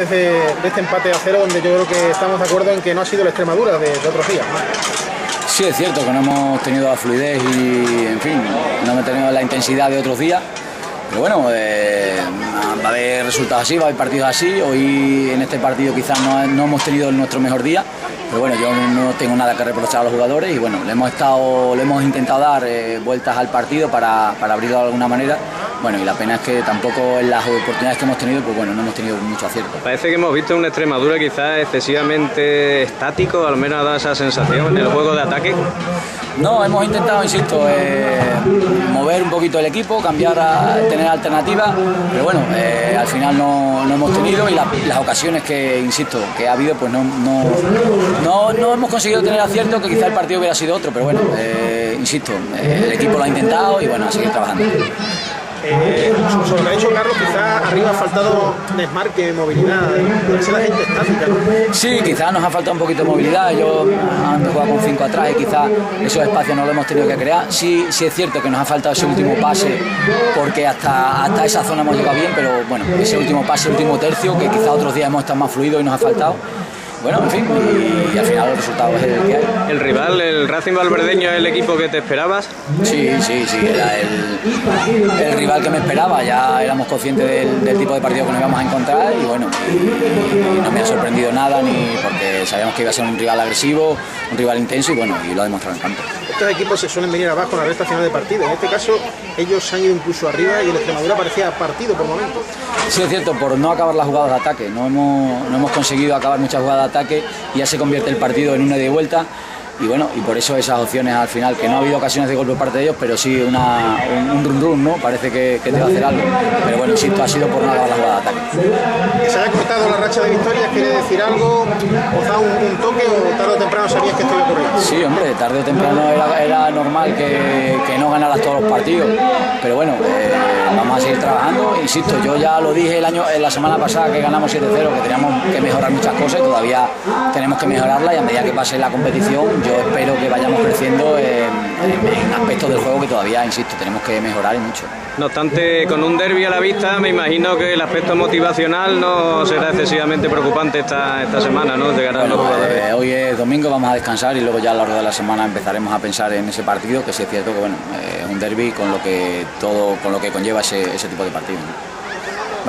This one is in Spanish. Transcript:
De este empate a 0, donde yo creo que estamos de acuerdo en que no ha sido la Extremadura de otros días, ¿no? Sí, es cierto que no hemos tenido la fluidez y, en fin, no hemos tenido la intensidad de otros días. Pero bueno, va a haber resultados así, va a haber partidos así. Hoy en este partido quizás no hemos tenido nuestro mejor día, pero bueno, yo no tengo nada que reprochar a los jugadores y bueno, le hemos intentado dar vueltas al partido para abrirlo de alguna manera. Bueno, y la pena es que tampoco en las oportunidades que hemos tenido, pues bueno, no hemos tenido mucho acierto. Parece que hemos visto una Extremadura quizás excesivamente estático, al menos ha dado esa sensación en el juego de ataque. No, hemos intentado, insisto, mover un poquito el equipo, tener alternativas, pero bueno, al final no hemos tenido y las ocasiones que, insisto, que ha habido, pues no hemos conseguido tener acierto, que quizá el partido hubiera sido otro, pero bueno, insisto, el equipo lo ha intentado y bueno, a seguir trabajando. Sobre lo que ha dicho Carlos, quizás arriba ha faltado desmarque, movilidad, la gente estática, ¿no? Sí, quizás nos ha faltado un poquito de movilidad. Yo ando jugando con 5 atrás y quizás esos espacios no los hemos tenido que crear. Sí es cierto que nos ha faltado ese último pase, porque hasta esa zona hemos llegado bien, pero bueno, ese último pase, último tercio, que quizás otros días hemos estado más fluidos y nos ha faltado. Bueno, en fin, y al final el resultado es el que hay. ¿El rival, el Racing Valverdeño, es el equipo que te esperabas? Sí, era el rival que me esperaba. Ya éramos conscientes del tipo de partido que nos íbamos a encontrar y bueno, y no me ha sorprendido nada, ni porque sabíamos que iba a ser un rival agresivo, un rival intenso y bueno, y lo ha demostrado en campo. Estos equipos se suelen venir abajo en la recta final de partido. En este caso, ellos se han ido incluso arriba y el Extremadura parecía partido por momentos. Sí, es cierto, por no acabar las jugadas de ataque. No hemos conseguido acabar muchas jugadas de ataque y ya se convierte el partido en una ida y vuelta. Y bueno, y por eso esas opciones al final, que no ha habido ocasiones de gol por parte de ellos, pero sí un run-run, ¿no? Parece que te va a hacer algo. Pero bueno, insisto, ha sido por no acabar la jugada de ataque. Que se haya cortado la racha de victorias, ¿quiere decir algo? ¿Os da un toque o tarde o temprano sabías que esto iba a ocurrir? Sí, hombre, tarde o temprano era normal que no ganaras todos los partidos. Pero bueno, vamos a seguir trabajando. Insisto, yo ya lo dije la semana pasada que ganamos 7-0, que teníamos que mejorar muchas cosas y todavía tenemos que mejorarlas y a medida que pase la competición yo espero que vayamos creciendo en aspectos del juego que todavía, insisto, tenemos que mejorar y mucho. No obstante, con un derbi a la vista, me imagino que el aspecto motivacional no será excesivamente preocupante esta semana, ¿no? De ganar los jugadores. Hoy es domingo, vamos a descansar y luego ya a lo largo de la semana empezaremos a pensar en ese partido, que sí es cierto que bueno, es un derbi con lo que conlleva ese tipo de partido, ¿no?